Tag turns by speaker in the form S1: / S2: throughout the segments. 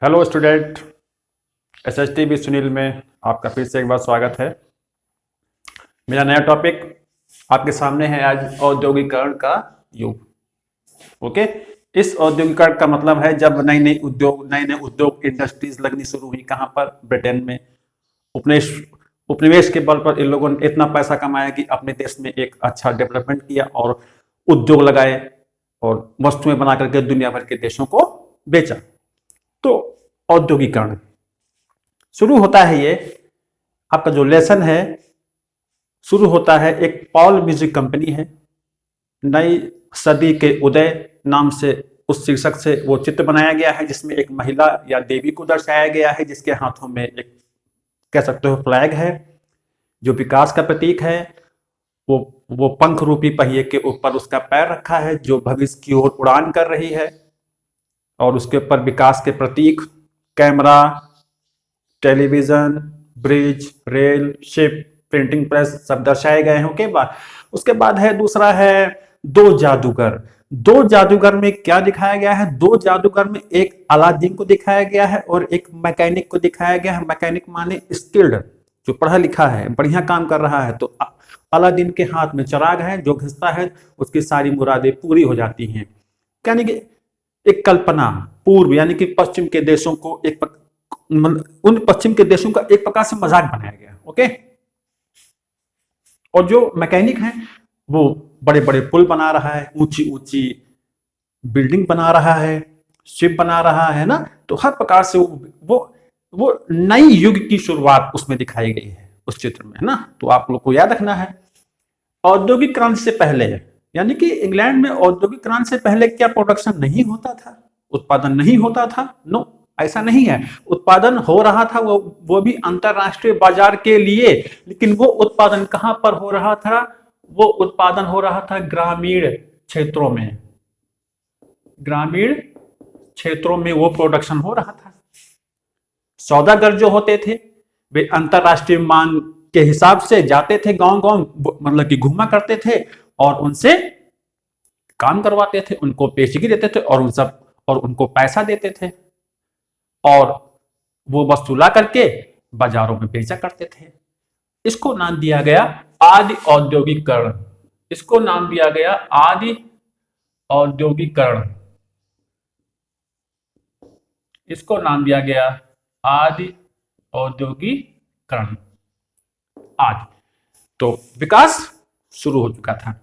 S1: Hello student, SST भी सुनील में आपका फिर से एक बार स्वागत है। मेरा नया टॉपिक आपके सामने है आज औद्योगिकरण का युग। ओके, इस औद्योगिकरण का मतलब है जब नए नए उद्योग इंडस्ट्रीज लगनी शुरू हुई। कहाँ पर? ब्रिटेन में। उपनिवेश उपनिवेश के बल पर इन लोगों ने इतना पैसा कमाया कि अपने देश में एक अच्छा डेवलपमेंट किया और उद्योग लगाए और वस्तुएं बना करके दुनिया भर के देशों को बेचा। तो औद्योगिकरण शुरू होता है। ये आपका जो लेसन है शुरू होता है, एक पॉल म्यूजिक कंपनी है। नई सदी के उदय नाम से उस शीर्षक से वो चित्र बनाया गया है, जिसमें एक महिला या देवी को दर्शाया गया है, जिसके हाथों में एक कह सकते हो फ्लैग है जो विकास का प्रतीक है। वो वो पंख रूपी पहिए के ऊपर उसका पैर रखा है जो भविष्य की ओर उड़ान कर रही है, और उसके ऊपर विकास के प्रतीक camera, television, bridge, rail, ship, printing press सब दर्शाए गए हैं। उसके बाद है दूसरा है दो जादूगर। दो जादूगर में क्या दिखाया गया है? दो जादूगर में एक अलादीन को दिखाया गया है और एक मैकेनिक को दिखाया गया है। मैकेनिक माने स्किल्ड, जो पढ़ा लिखा है, बढ़िया काम कर रहा है। तो अलादीन के हाथ में चिराग है, जो घिसता है उसकी सारी मुरादें पूरी हो जाती हैं। यानी कि एक कल्पना पूर्व, यानी कि पश्चिम के देशों को उन पश्चिम के देशों का एक प्रकार से मजाक बनाया गया। ओके, और जो मैकेनिक है वो बड़े बड़े पुल बना रहा है, ऊंची ऊंची बिल्डिंग बना रहा है, शिप बना रहा है ना। तो हर प्रकार से वो नई युग की शुरुआत उसमें दिखाई गई है उस चित्र में, है ना। तो आप लोग को याद रखना है, औद्योगिक क्रांति से पहले, यानी कि इंग्लैंड में औद्योगिक क्रांति से पहले क्या प्रोडक्शन नहीं होता था? उत्पादन नहीं होता था? नो, ऐसा नहीं है। उत्पादन हो रहा था, वो भी अंतरराष्ट्रीय बाजार के लिए। लेकिन वो उत्पादन कहां पर हो रहा था? वो उत्पादन हो रहा था ग्रामीण क्षेत्रों में। ग्रामीण क्षेत्रों में वो प्रोडक्शन हो रहा था। सौदागर जो होते थे वे अंतरराष्ट्रीय मांग के हिसाब से जाते थे, गांव गांव मतलब कि घूमा करते थे और उनसे काम करवाते थे, उनको पेशगी देते थे और उनको पैसा देते थे, और वो वस्तु ला करके बाजारों में बेचा करते थे। इसको नाम दिया गया आदि औद्योगिकरण। इसको नाम दिया गया आदि औद्योगिकरण। इसको नाम दिया गया आदि औद्योगिकरण। आज तो विकास शुरू हो चुका था।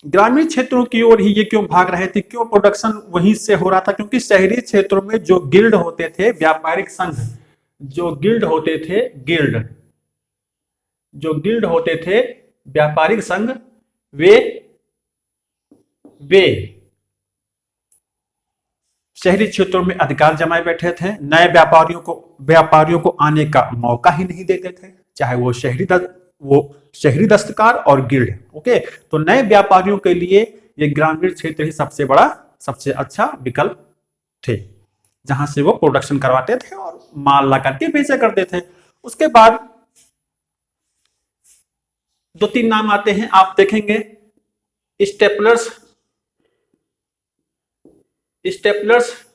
S1: ग्रामीण क्षेत्रों की ओर ही ये क्यों भाग रहे थे? क्यों प्रोडक्शन वहीं से हो रहा था? क्योंकि शहरी क्षेत्रों में जो गिल्ड होते थे, व्यापारिक संघ, जो गिल्ड होते थे, गिल्ड होते थे, व्यापारिक संघ, वे वे शहरी क्षेत्रों में अधिकार जमाए बैठे थे। नए व्यापारियों को आने का मौका ही नहीं देते थे, चाहे वो शहरी दस्तकार और गिल्ड। ओके, तो नए व्यापारियों के लिए ये ग्रामीण क्षेत्र ही सबसे बड़ा, सबसे अच्छा विकल्प थे, जहां से वो प्रोडक्शन करवाते थे और माल ला करके बेचा करते थे। उसके बाद दो तीन नाम आते हैं, आप देखेंगे। स्टेपलर्स। स्टेपलर्स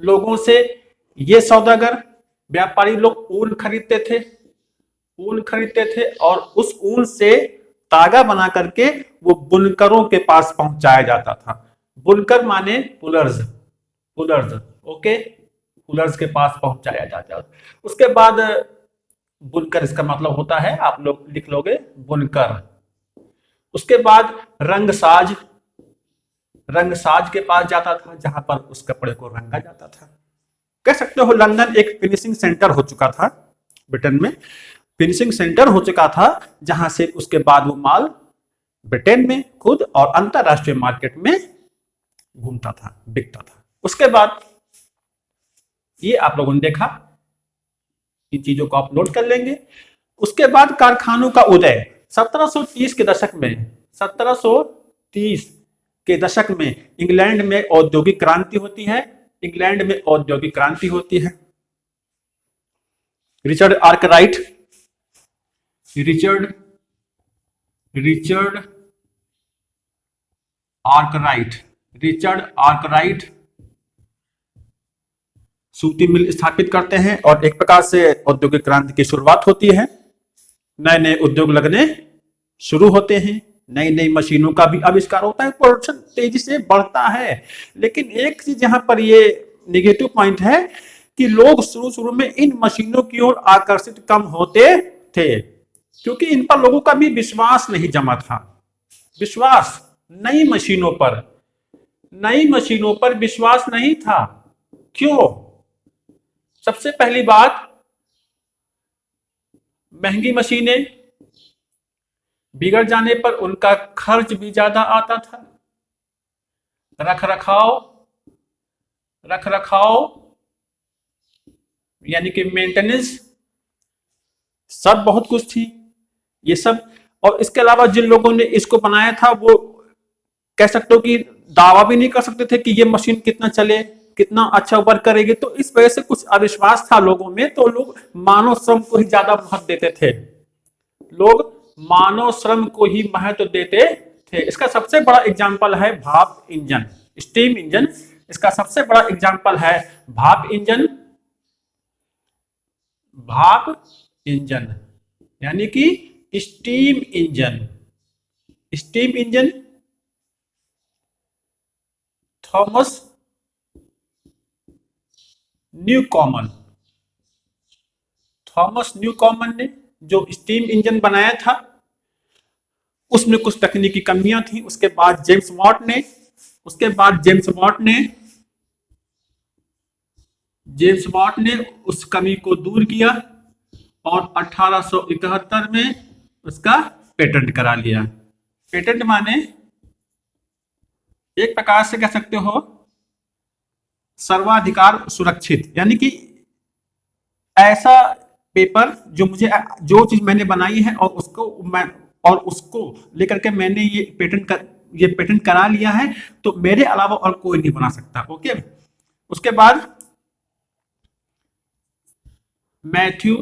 S1: लोगों से ये सौदागर व्यापारी लोग ऊन खरीदते थे और उस ऊन से तागा बना करके वो बुनकरों के पास पहुंचाया जाता था। बुनकर माने पुलर्स। ओके, पुलर्स के पास पहुंचाया जाता। उसके बाद बुनकर, इसका मतलब होता है, आप लोग लिख लोगे, बुनकर। उसके बाद रंगसाज के पास जाता था, जहां पर उस कपड़े को रंगा जाता था। कह सकते हो लंदन एक फिनिशिंग सेंटर हो चुका था। ब्रिटेन में फिनिशिंग सेंटर हो चुका था, जहां से उसके बाद वो माल ब्रिटेन में खुद और अंतरराष्ट्रीय मार्केट में घूमता था, बिकता था। उसके बाद ये आप लोगों ने देखा, इन चीजों को आप नोट कर लेंगे। उसके बाद कारखानों का उदय 1730 के दशक में, 1730 के दशक में इंग्लैंड में औद्योगिक क्रांति होती है। इंग्लैंड में औद्योगिक क्रांति होती है। रिचर्ड आर्कराइट सूती मिल स्थापित करते हैं और एक प्रकार से औद्योगिक क्रांति की शुरुआत होती है। नए नए उद्योग लगने शुरू होते हैं, नई नई मशीनों का भी आविष्कार होता है, प्रोडक्शन तेजी से बढ़ता है। लेकिन एक चीज यहाँ पर ये निगेटिव पॉइंट है कि लोग शुरू शुरू में इन मशीनों की ओर आकर्षित कम होते थे, क्योंकि इन पर लोगों का भी विश्वास नहीं जमा था। विश्वास नई मशीनों पर विश्वास नहीं था। क्यों? सबसे पहली बात, महंगी मशीनें, बिगड़ जाने पर उनका खर्च भी ज्यादा आता था। रख रखाव यानी कि मेंटेनेंस, सब बहुत कुछ थी ये सब। और इसके अलावा जिन लोगों ने इसको बनाया था वो कह सकते हो कि दावा भी नहीं कर सकते थे कि ये मशीन कितना चले, कितना अच्छा वर्क करेगी। तो इस वजह से कुछ अविश्वास था लोगों में, तो लोग मानव श्रम को ही ज्यादा महत्व देते थे। इसका सबसे बड़ा एग्जाम्पल है भाप इंजन, स्टीम इंजन। इसका सबसे बड़ा एग्जाम्पल है भाप इंजन यानी कि स्टीम इंजन। थॉमस न्यूकॉमन ने जो स्टीम इंजन बनाया था उसमें कुछ तकनीकी कमियां थी। उसके बाद जेम्स वाट ने उस कमी को दूर किया और 1871 में उसका पेटेंट करा लिया। पेटेंट माने एक प्रकार से कह सकते हो सर्वाधिकार सुरक्षित, यानी कि ऐसा पेपर जो चीज मैंने बनाई है और उसको लेकर के मैंने ये पेटेंट करा लिया है, तो मेरे अलावा और कोई नहीं बना सकता। ओके। उसके बाद मैथ्यू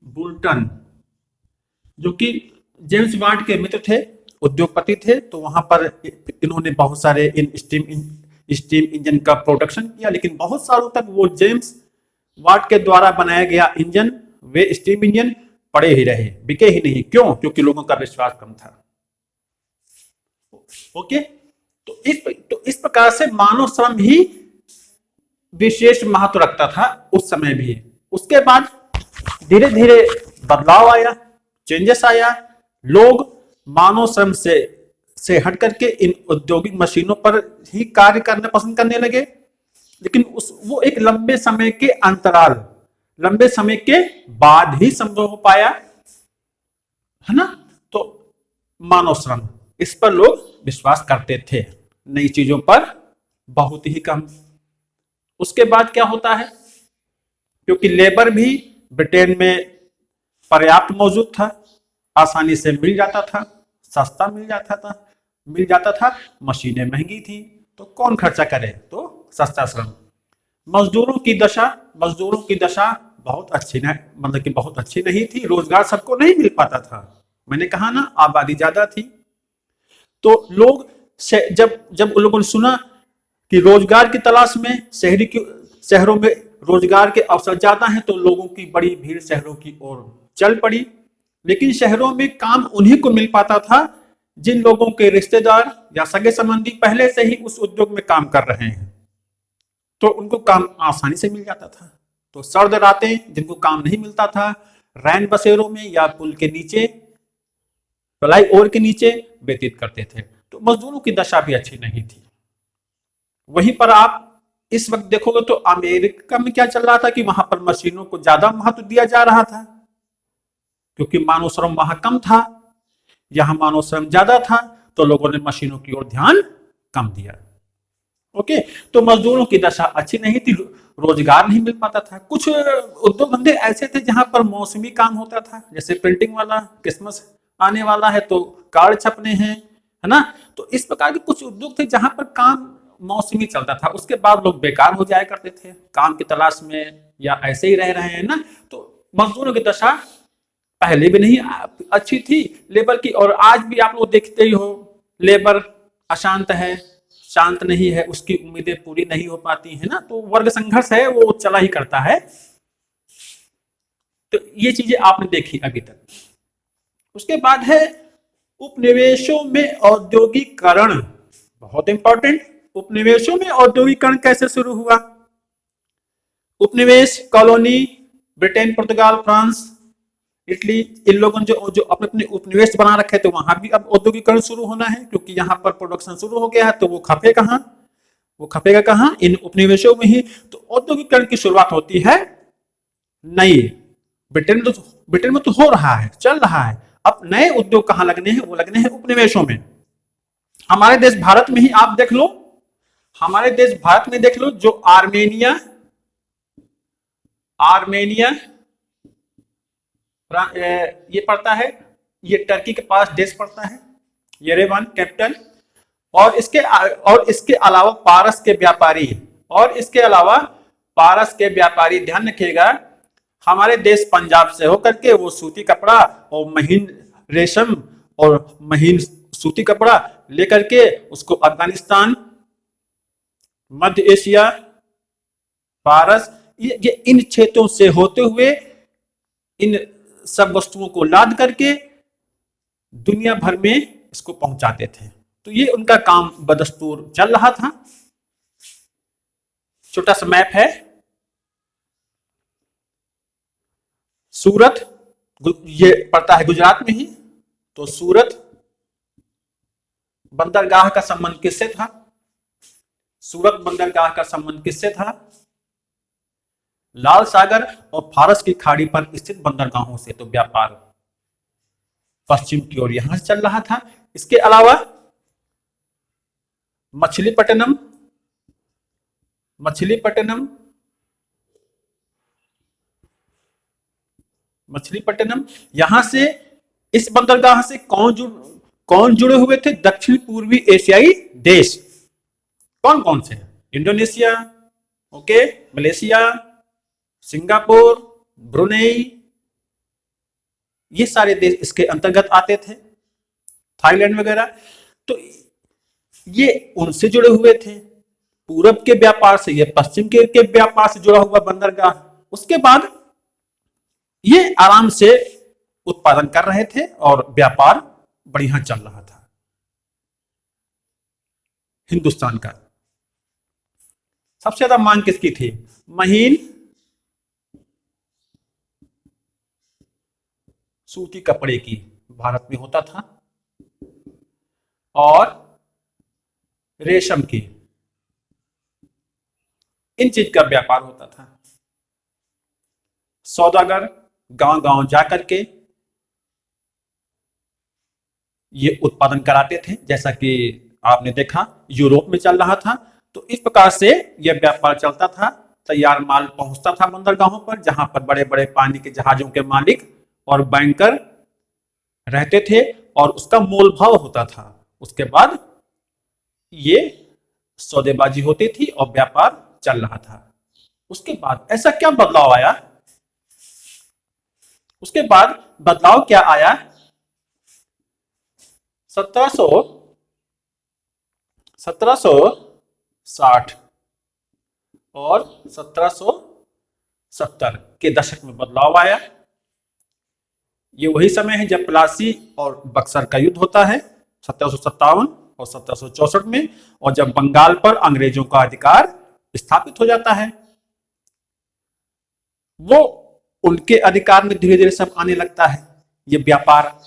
S1: बुल्टन, जो कि जेम्स वाट के मित्र थे, उद्योगपति थे, तो वहां पर इन्होंने बहुत सारे स्टीम इंजन का प्रोडक्शन किया। लेकिन बहुत सालों तक वो जेम्स वाट के द्वारा बनाया गया इंजन, वे स्टीम इंजन पड़े ही रहे, बिके ही नहीं। क्यों? क्योंकि लोगों का विश्वास कम था। ओके। तो इस प्रकार से मानव श्रम ही विशेष महत्व रखता था उस समय भी। उसके बाद धीरे धीरे बदलाव आया, चेंजेस आया। लोग मानव श्रम से हट करके इन औद्योगिक मशीनों पर ही कार्य करना पसंद करने लगे। लेकिन वो एक लंबे समय के बाद ही संभव हो पाया, है ना। तो मानव श्रम, इस पर लोग विश्वास करते थे, नई चीजों पर बहुत ही कम। उसके बाद क्या होता है, क्योंकि लेबर भी ब्रिटेन में पर्याप्त मौजूद था, आसानी से मिल जाता था, सस्ता मिल जाता था, मशीनें महंगी थी, तो कौन खर्चा करे, तो सस्ता श्रम। मजदूरों की दशा बहुत अच्छी नहीं थी, रोजगार सबको नहीं मिल पाता था। मैंने कहा ना, आबादी ज्यादा थी, तो लोग जब लोगों ने सुना कि रोजगार की तलाश में शहरों में रोजगार के अवसर ज्यादा हैं, तो लोगों की बड़ी भीड़ शहरों की ओर चल पड़ी। लेकिन शहरों में काम उन्हीं को मिल पाता था जिन लोगों के रिश्तेदार या सगे संबंधी पहले से ही उस उद्योग में काम कर रहे हैं, तो उनको काम आसानी से मिल जाता था। तो सर्द रातें जिनको काम नहीं मिलता था, रैन बसेरों में या पुल के नीचे, फ्लाई ओवर के नीचे व्यतीत करते थे। तो मजदूरों की दशा भी अच्छी नहीं थी। वहीं पर आप इस वक्त देखोगे तो अमेरिका में क्या चल रहा था कि वहां पर मशीनों को ज्यादा महत्व दिया जा रहा था, क्योंकि मानव श्रम वहां कम था, यहां मानव श्रम ज्यादा था, तो लोगों ने मशीनों की ओर ध्यान कम दिया। ओके। तो मजदूरों की दशा अच्छी नहीं थी, रोजगार नहीं मिल पाता था। कुछ उद्योग धंधे ऐसे थे जहां पर मौसमी काम होता था, जैसे प्रिंटिंग वाला, क्रिसमस आने वाला है तो कार्ड छपने हैं, है ना। तो इस प्रकार के कुछ उद्योग थे जहां पर काम मौसमी चलता था, उसके बाद लोग बेकार हो जाया करते थे काम की तलाश में, या ऐसे ही रह रहे हैं ना। तो मजदूरों की दशा पहले भी नहीं अच्छी थी लेबर की, और आज भी आप लोग देखते ही हो, लेबर अशांत है, शांत नहीं है उसकी उम्मीदें पूरी नहीं हो पाती है ना, तो वर्ग संघर्ष है वो चला ही करता है। तो ये चीजें आपने देखी अभी तक। उसके बाद है उपनिवेशों में औद्योगिकरण, बहुत इंपॉर्टेंट। उपनिवेशों में औद्योगिकरण कैसे शुरू हुआ? उपनिवेश, कॉलोनी, ब्रिटेन, पुर्तगाल, फ्रांस, इटली, इन लोगों ने जो अपने अपने उपनिवेश बना रखे तो वहां भी अब औद्योगिकरण शुरू होना है, क्योंकि यहाँ पर प्रोडक्शन शुरू हो गया है, तो वो खपे कहाँ? वो खपेगा कहाँ? इन उपनिवेशों में ही। तो औद्योगिकरण की शुरुआत होती है नई ब्रिटेन में तो हो रहा है, चल रहा है। अब नए उद्योग कहाँ लगने हैं? वो लगने हैं उपनिवेशों में। हमारे देश भारत में ही आप देख लो, हमारे देश भारत में देख लो, जो आर्मेनिया ये पड़ता है, ये टर्की के पास देश पड़ता है, येरेवान कैपिटल। और इसके अलावा पारस के व्यापारी, ध्यान रखिएगा, हमारे देश पंजाब से होकर के वो सूती कपड़ा और महीन रेशम और महीन सूती कपड़ा लेकर के उसको अफगानिस्तान, मध्य एशिया, पारस, ये इन क्षेत्रों से होते हुए इन सब वस्तुओं को लाद करके दुनिया भर में इसको पहुंचाते थे। तो ये उनका काम बदस्तूर चल रहा था। छोटा सा मैप है, सूरत ये पड़ता है गुजरात में ही, तो सूरत बंदरगाह का संबंध किससे था? सूरत बंदरगाह का संबंध किससे था? लाल सागर और फारस की खाड़ी पर स्थित बंदरगाहों से। तो व्यापार पश्चिम की ओर यहां से चल रहा था। इसके अलावा मछलीपट्टनम यहां से, इस बंदरगाह से कौन जुड़े हुए थे? दक्षिण पूर्वी एशियाई देश। कौन कौन से? Indonesia, okay, Malaysia, Singapore, Brunei, ये सारे देश इसके अंतर्गत आते थे, थाईलैंड वगैरह। तो ये उनसे जुड़े हुए थे, पूरब के व्यापार से, ये पश्चिम के व्यापार से जुड़ा हुआ बंदरगाह। उसके बाद ये आराम से उत्पादन कर रहे थे और व्यापार बढ़िया चल रहा था हिंदुस्तान का। सबसे ज्यादा मांग किसकी थी? महीन सूती कपड़े की भारत में होता था, और रेशम की, इन चीज का व्यापार होता था। सौदागर गांव गांव जाकर के ये उत्पादन कराते थे, जैसा कि आपने देखा यूरोप में चल रहा था। तो इस प्रकार से यह व्यापार चलता था, तैयार माल पहुंचता था बंदरगाहों पर, जहां पर बड़े बड़े पानी के जहाजों के मालिक और बैंकर रहते थे और उसका मोल भाव होता था। उसके बाद ये सौदेबाजी होती थी और व्यापार चल रहा था। उसके बाद ऐसा क्या बदलाव आया? उसके बाद बदलाव क्या आया? 1760 और 1770 के दशक में बदलाव आया। ये वही समय है जब प्लासी और बक्सर का युद्ध होता है 1757 और 1764 में, और जब बंगाल पर अंग्रेजों का अधिकार स्थापित हो जाता है। वो उनके अधिकार में धीरे धीरे सब आने लगता है, ये व्यापार।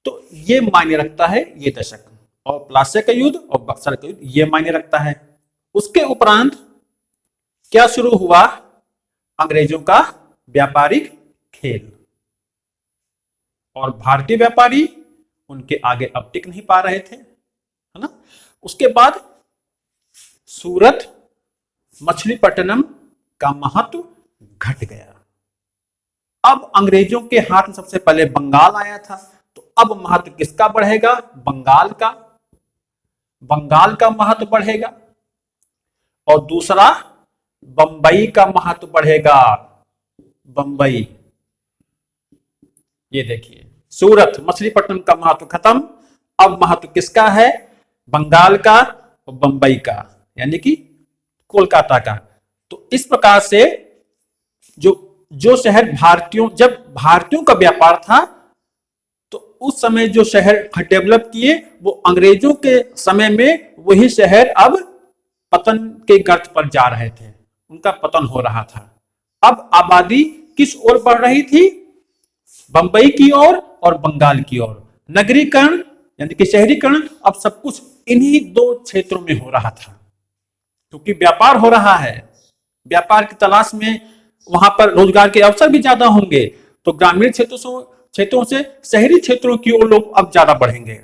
S1: तो ये मायने रखता है ये दशक, और प्लासी का युद्ध और बक्सर का युद्ध ये मायने रखता है। उसके उपरांत क्या शुरू हुआ? अंग्रेजों का व्यापारिक खेल, और भारतीय व्यापारी उनके आगे अब टिक नहीं पा रहे थे, है ना। उसके बाद सूरत, मछलीपट्टनम का महत्व घट गया। अब अंग्रेजों के हाथ में सबसे पहले बंगाल आया था, तो अब महत्व किसका बढ़ेगा? बंगाल का महत्व बढ़ेगा। और दूसरा बंबई का महत्व बढ़ेगा। बंबई, ये देखिए, सूरत, मछलीपट्टनम का महत्व खत्म, अब महत्व किसका है? बंगाल का और बंबई का, यानी कि कोलकाता का। तो इस प्रकार से जो जो शहर जब भारतीयों का व्यापार था, तो उस समय जो शहर डेवलप किए, वो अंग्रेजों के समय में वही शहर अब पतन के गर्त पर जा रहे थे, उनका पतन हो रहा था। अब आबादी किस ओर बढ़ रही थी? बंबई की ओर और बंगाल की ओर। नगरीकरण यानी कि शहरीकरण अब सब कुछ इन्हीं दो क्षेत्रों में हो रहा था, क्योंकि व्यापार हो रहा है। व्यापार की तलाश में वहां पर रोजगार के अवसर भी ज्यादा होंगे, तो ग्रामीण क्षेत्रों से शहरी क्षेत्रों की ओर लोग अब ज्यादा बढ़ेंगे।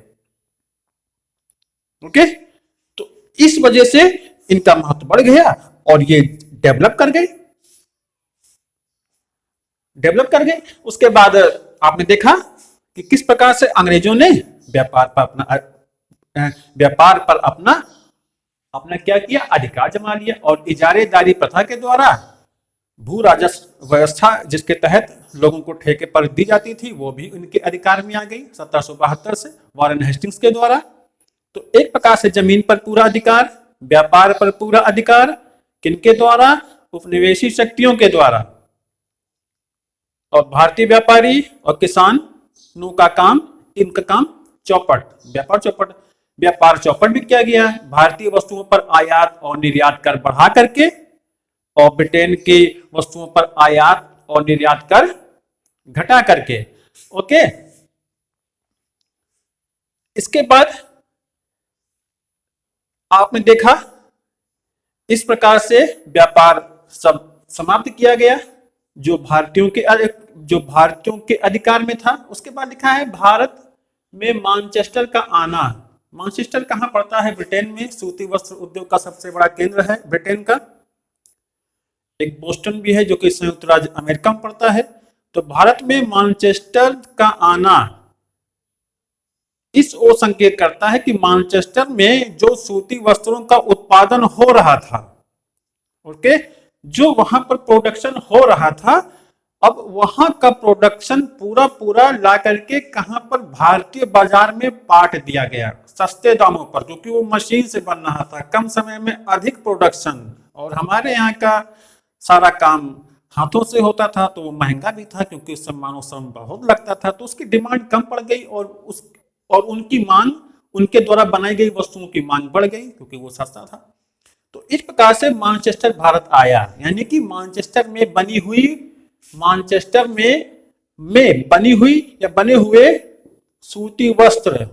S1: ओके, तो इस वजह से इनका महत्व बढ़ गया और ये डेवलप कर गए। उसके बाद आपने देखा कि किस प्रकार से अंग्रेजों ने व्यापार पर अपना क्या किया, अधिकार जमा लिया। और इजारेदारी प्रथा के द्वारा भू राजस्व व्यवस्था, जिसके तहत लोगों को ठेके पर दी जाती थी, वो भी उनके अधिकार में आ गई 1772 से वारेन हेस्टिंग्स के द्वारा। तो एक प्रकार से जमीन पर पूरा अधिकार, व्यापार पर पूरा अधिकार किनके द्वारा? उपनिवेशी शक्तियों के द्वारा। और भारतीय व्यापारी और किसानों का काम, इनका काम चौपट, व्यापार चौपट भी किया गया है। भारतीय वस्तुओं पर आयात और निर्यात कर बढ़ा करके, और ब्रिटेन की वस्तुओं पर आयात और निर्यात कर घटा करके। ओके, इसके बाद आपने देखा इस प्रकार से व्यापार सब समाप्त किया गया, जो भारतीयों के अधिकार में था। उसके बाद लिखा है भारत में मानचेस्टर का आना। मानचेस्टर कहां पड़ता है? ब्रिटेन में। सूती वस्त्र उद्योग का सबसे बड़ा केंद्र है ब्रिटेन का। एक बोस्टन भी है जो कि संयुक्त राज्य अमेरिका में पड़ता है। तो भारत में मानचेस्टर का आना इस ओर संकेत करता है कि मानचेस्टर में जो सूती वस्त्रों का उत्पादन हो रहा था, ओके, जो वहां पर प्रोडक्शन हो रहा था, अब वहां का प्रोडक्शन पूरा ला करके कहां पर? भारतीय बाजार में पाट दिया गया सस्ते दामों पर, क्योंकि वो मशीन से बन रहा था, कम समय में अधिक प्रोडक्शन। और हमारे यहाँ का सारा काम हाथों से होता था, तो वो महंगा भी था, क्योंकि उस समय मानव श्रम बहुत लगता था, तो उसकी डिमांड कम पड़ गई और उनकी मांग, उनके द्वारा बनाई गई वस्तुओं की मांग बढ़ गई, क्योंकि वो सस्ता था। तो इस प्रकार से मानचेस्टर भारत आया, यानी कि मानचेस्टर में बनी हुई या बने हुए सूती वस्त्र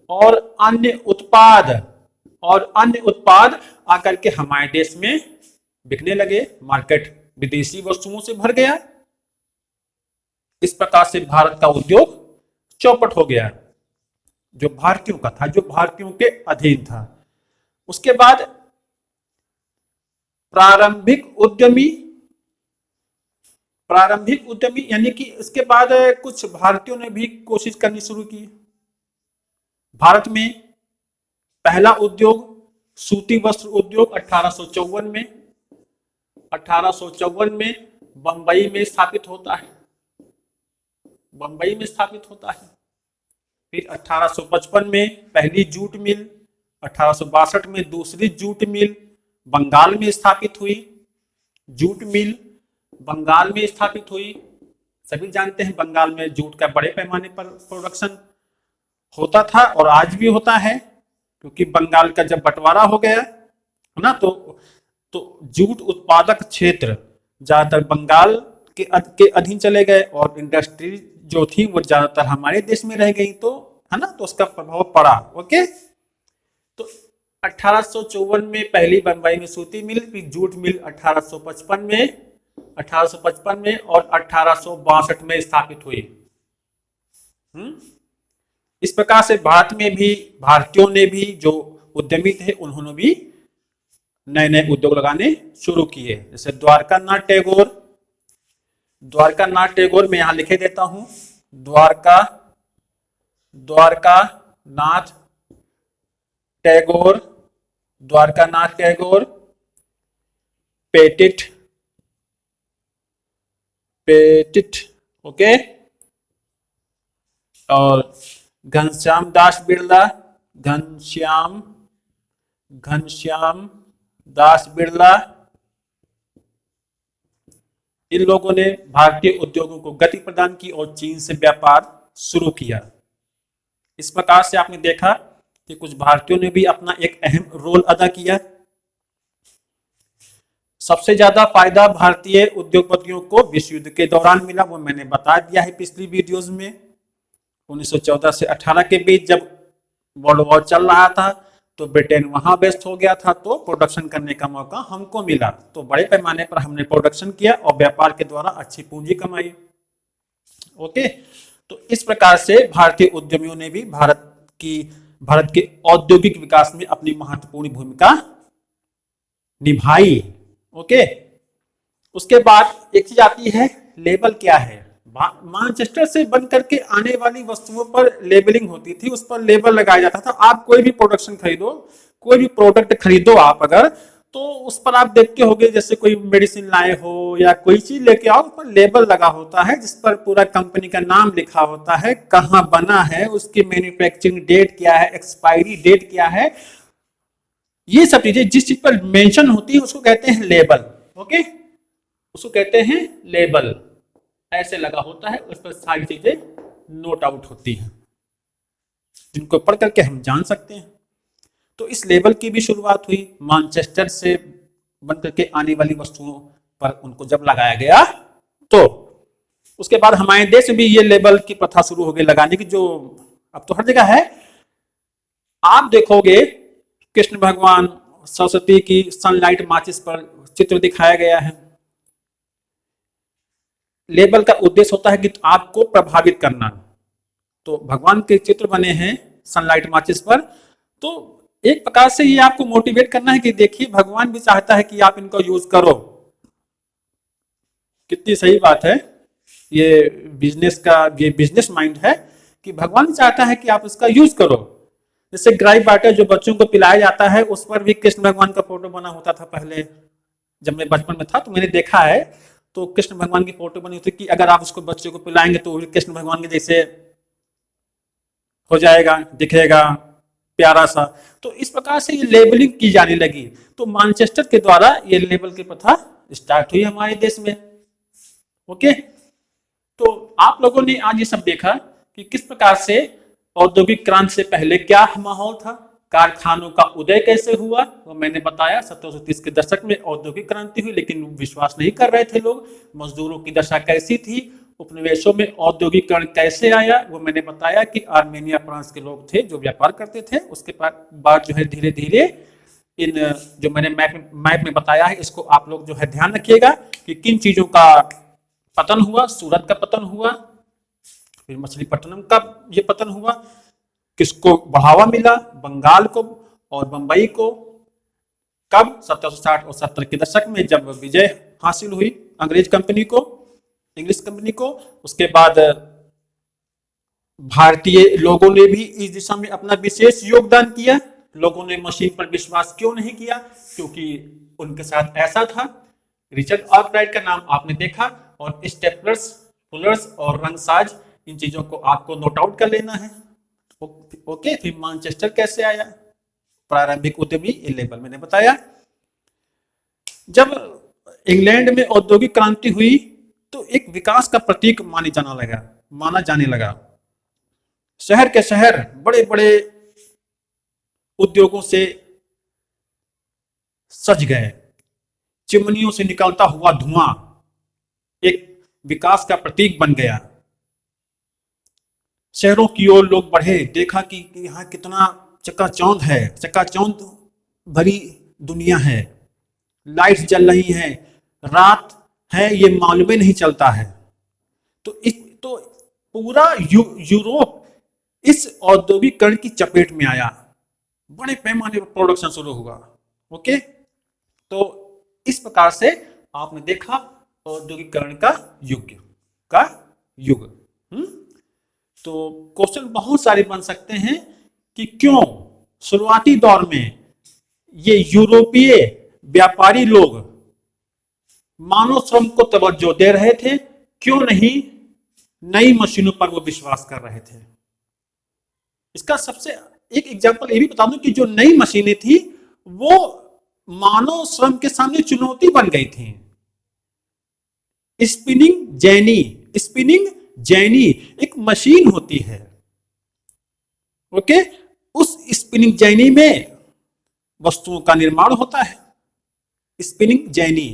S1: और अन्य उत्पाद आकर के हमारे देश में बिकने लगे। मार्केट विदेशी वस्तुओं से भर गया। इस प्रकार से भारत का उद्योग चौपट हो गया, जो भारतीयों का था, जो भारतीयों के अधीन था। उसके बाद प्रारंभिक उद्यमी यानी कि इसके बाद कुछ भारतीयों ने भी कोशिश करनी शुरू की। भारत में पहला उद्योग सूती वस्त्र उद्योग 1854 में बंबई में स्थापित होता है। फिर 1855 में पहली जूट मिल, 1862 में दूसरी जूट मिल बंगाल में स्थापित हुई। सभी जानते हैं बंगाल में जूट का बड़े पैमाने पर प्रोडक्शन होता था और आज भी होता है, क्योंकि बंगाल का जब बंटवारा हो गया है ना, तो जूट उत्पादक क्षेत्र ज्यादातर बंगाल के अधीन चले गए और इंडस्ट्री जो थी वो ज्यादातर हमारे देश में रह गई, तो है ना, तो उसका प्रभाव पड़ा। ओके, तो 1854 में पहली बंबई में सूती मिल, फिर जूट मिल 1855 में और 1862 में स्थापित हुई। इस प्रकार से भारत में भी भारतीयों ने भी, जो उद्यमी थे, उन्होंने भी नए नए उद्योग लगाने शुरू किए। जैसे द्वारका नाथ टैगोर मैं यहां लिखे देता हूं। द्वारका नाथ टैगोर पेटिट, ओके, और घनश्याम दास बिरला, घनश्याम घनश्याम दास बिरला, इन लोगों ने भारतीय उद्योगों को गति प्रदान की और चीन से व्यापार शुरू किया। इस प्रकार से आपने देखा कि कुछ भारतीयों ने भी अपना एक अहम रोल अदा किया। सबसे ज्यादा फायदा भारतीय उद्योगपतियों को विश्व युद्ध के दौरान मिला, वो मैंने बता दिया है पिछली वीडियोस में। 1914 से 18 के बीच जब वर्ल्ड वॉर चल रहा था तो ब्रिटेन वहां बेस्ट हो गया था, तो प्रोडक्शन करने का मौका हमको मिला, तो बड़े पैमाने पर हमने प्रोडक्शन किया और व्यापार के द्वारा अच्छी पूंजी कमाई। ओके, तो इस प्रकार से भारतीय उद्यमियों ने भी भारत के औद्योगिक विकास में अपनी महत्वपूर्ण भूमिका निभाई। ओके, उसके बाद एक चीज आती है, लेबल क्या है। मैनचेस्टर से बन करके आने वाली वस्तुओं पर लेबलिंग होती थी, उस पर लेबल लगाया जाता था। आप कोई भी प्रोडक्शन खरीदो, कोई भी प्रोडक्ट खरीदो आप अगर, तो उस पर आप देखते होगे, जैसे कोई मेडिसिन लाए हो या कोई चीज लेके आओ, उस पर लेबल लगा होता है जिस पर पूरा कंपनी का नाम लिखा होता है, कहां बना है, उसकी मैन्युफैक्चरिंग डेट क्या है, एक्सपायरी डेट क्या है, ये सब चीजें जिस चीज पर मेंशन होती है उसको कहते हैं लेबल। ओके, उसको कहते हैं लेबल। ऐसे लगा होता है, उस पर सारी चीजें नोट आउट होती हैं जिनको पढ़ करके हम जान सकते हैं। तो इस लेबल की भी शुरुआत हुई मैनचेस्टर से बन करके आने वाली वस्तुओं पर उनको जब लगाया गया, तो उसके बाद हमारे देश में भी ये लेबल की प्रथा शुरू हो गई लगाने की, जो अब तो हर जगह है। आप देखोगे कृष्ण भगवान सरस्वती की सनलाइट माचिस पर चित्र दिखाया गया है। लेबल का उद्देश्य होता है कि आपको प्रभावित करना, तो भगवान के चित्र बने हैं सनलाइट माचिस पर, तो एक प्रकार से ये आपको मोटिवेट करना है कि देखिए भगवान भी चाहता है कि आप इनको यूज करो। कितनी सही बात है, ये बिजनेस माइंड है कि भगवान भी चाहता है कि आप इसका यूज करो। जैसे ग्राइप वाटर जो बच्चों को पिलाया जाता है, उस पर भी कृष्ण भगवान का फोटो बना होता था पहले, जब मैं बचपन में था तो मैंने देखा है, तो कृष्ण भगवान की फोटो बनी होती कि अगर आप उसको बच्चे को पिलाएंगे तो कृष्ण भगवान के जैसे हो जाएगा, दिखेगा प्यारा सा। तो इस प्रकार से ये लेबलिंग की जाने लगी, तो मैनचेस्टर के द्वारा ये लेबल की प्रथा स्टार्ट हुई हमारे देश में। ओके, तो आप लोगों ने आज ये सब देखा कि किस प्रकार से औद्योगिक क्रांति से पहले क्या माहौल था, कारखानों का उदय कैसे हुआ, वो मैंने बताया। 1730 के दशक में औद्योगिक क्रांति हुई, लेकिन विश्वास नहीं कर रहे थे लोग। मजदूरों की दशा कैसी थी, उपनिवेशों में औद्योगिकरण कैसे आया, वो मैंने बताया कि आर्मेनिया फ्रांस के लोग थे जो व्यापार करते थे। उसके बाद जो है धीरे धीरे इन जो मैंने मैप में बताया है, इसको आप लोग जो है ध्यान रखिएगा कि किन चीजों का पतन हुआ। सूरत का पतन हुआ, फिर मछलीपट्टनम का ये पतन हुआ, किसको बढ़ावा मिला, बंगाल को और बंबई को। कब? 1760 और 70 के दशक में, जब विजय हासिल हुई अंग्रेज कंपनी को, इंग्लिश कंपनी को। उसके बाद भारतीय लोगों ने भी इस दिशा में अपना विशेष योगदान किया। लोगों ने मशीन पर विश्वास क्यों नहीं किया? क्योंकि उनके साथ ऐसा था। रिचर्ड आर्कराइट का नाम आपने देखा, और स्टेपलर्स, फुलर्स और रंगसाज, इन चीजों को आपको नोट आउट कर लेना है। ओके, फिर मैनचेस्टर कैसे आया, प्रारंभिक उद्यमी, ये लेबल मैंने बताया। जब इंग्लैंड में औद्योगिक क्रांति हुई तो एक विकास का प्रतीक माना जाने लगा। शहर के शहर बड़े बड़े उद्योगों से सज गए। चिमनियों से निकलता हुआ धुआं एक विकास का प्रतीक बन गया। शहरों की ओर लोग बढ़े, देखा कि यहाँ कितना चकाचौंध है, चकाचौंध भरी दुनिया है, लाइट्स जल रही हैं, रात है ये मालूम ही नहीं चलता है। तो पूरा यूरोप इस औद्योगिकरण की चपेट में आया, बड़े पैमाने पर प्रोडक्शन शुरू हुआ। ओके, तो इस प्रकार से आपने देखा औद्योगिकरण का युग। तो क्वेश्चन बहुत सारे बन सकते हैं कि क्यों शुरुआती दौर में ये यूरोपीय व्यापारी लोग मानव श्रम को तवज्जो दे रहे थे, क्यों नहीं नई मशीनों पर वो विश्वास कर रहे थे। इसका सबसे एक एग्जांपल ये भी बता दूं कि जो नई मशीनें थी वो मानव श्रम के सामने चुनौती बन गई थी। स्पिनिंग जेनी एक मशीन होती है, ओके। उस स्पिनिंग जेनी में वस्तुओं का निर्माण होता है, स्पिनिंग जेनी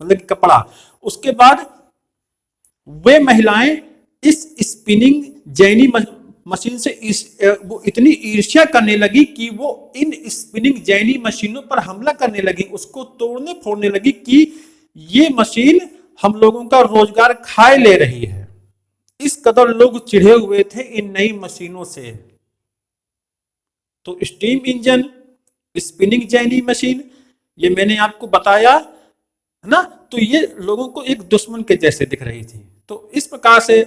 S1: मतलब कपड़ा। उसके बाद वे महिलाएं इस स्पिनिंग जेनी मशीन से वो इतनी ईर्ष्या करने लगी कि वो इन स्पिनिंग जेनी मशीनों पर हमला करने लगी, उसको तोड़ने फोड़ने लगी कि ये मशीन हम लोगों का रोजगार खाए ले रही है। इस कदर लोग चिढ़े हुए थे इन नई मशीनों से। तो steam engine, spinning jenny machine, ये मैंने आपको बताया है ना। तो ये लोगों को एक दुश्मन के जैसे दिख रही थी। तो इस प्रकार से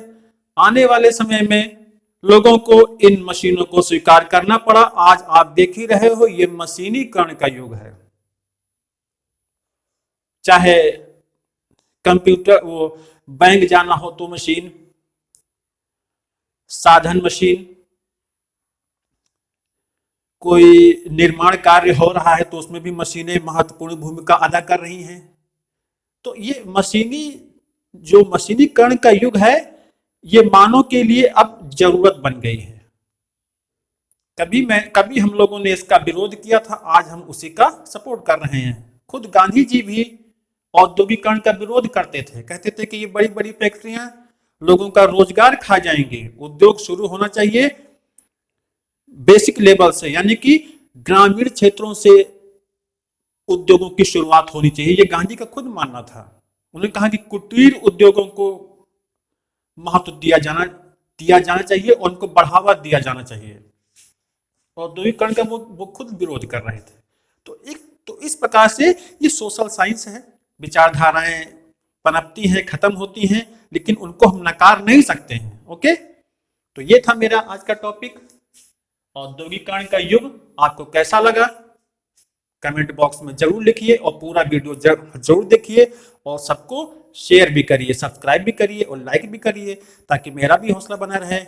S1: आने वाले समय में लोगों को इन मशीनों को स्वीकार करना पड़ा। आज आप देख ही रहे हो, ये मशीनीकरण का युग है। चाहे कंप्यूटर, वो बैंक जाना हो तो मशीन, साधन मशीन, कोई निर्माण कार्य हो रहा है तो उसमें भी मशीनें महत्वपूर्ण भूमिका अदा कर रही हैं। तो ये जो मशीनीकरण का युग है, ये मानव के लिए अब जरूरत बन गई है। कभी हम लोगों ने इसका विरोध किया था, आज हम उसी का सपोर्ट कर रहे हैं। खुद गांधी जी भी औद्योगिकरण का विरोध करते थे, कहते थे कि ये बड़ी बड़ी फैक्ट्रियां लोगों का रोजगार खा जाएंगे। उद्योग शुरू होना चाहिए बेसिक लेवल से, यानी कि ग्रामीण क्षेत्रों से उद्योगों की शुरुआत होनी चाहिए। ये गांधी का खुद मानना था। उन्होंने कहा कि कुटीर उद्योगों को महत्व दिया जाना चाहिए और उनको बढ़ावा दिया जाना चाहिए। औद्योगिकरण का वो खुद विरोध कर रहे थे। तो इस प्रकार से ये सोशल साइंस है, विचारधाराएं पनपती हैं, खत्म होती हैं, लेकिन उनको हम नकार नहीं सकते हैं। ओके, तो ये था मेरा आज का टॉपिक, औद्योगिकरण का युग। आपको कैसा लगा कमेंट बॉक्स में जरूर लिखिए और पूरा वीडियो जरूर देखिए और सबको शेयर भी करिए, सब्सक्राइब भी करिए और लाइक भी करिए, ताकि मेरा भी हौसला बना रहे।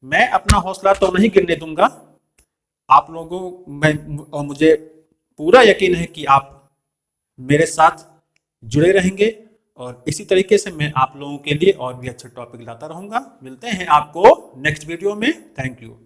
S1: मैं अपना हौसला तो नहीं गिरने दूंगा आप लोगों में, और मुझे पूरा यकीन है कि आप मेरे साथ जुड़े रहेंगे और इसी तरीके से मैं आप लोगों के लिए और भी अच्छे टॉपिक लाता रहूंगा। मिलते हैं आपको नेक्स्ट वीडियो में। Thank you.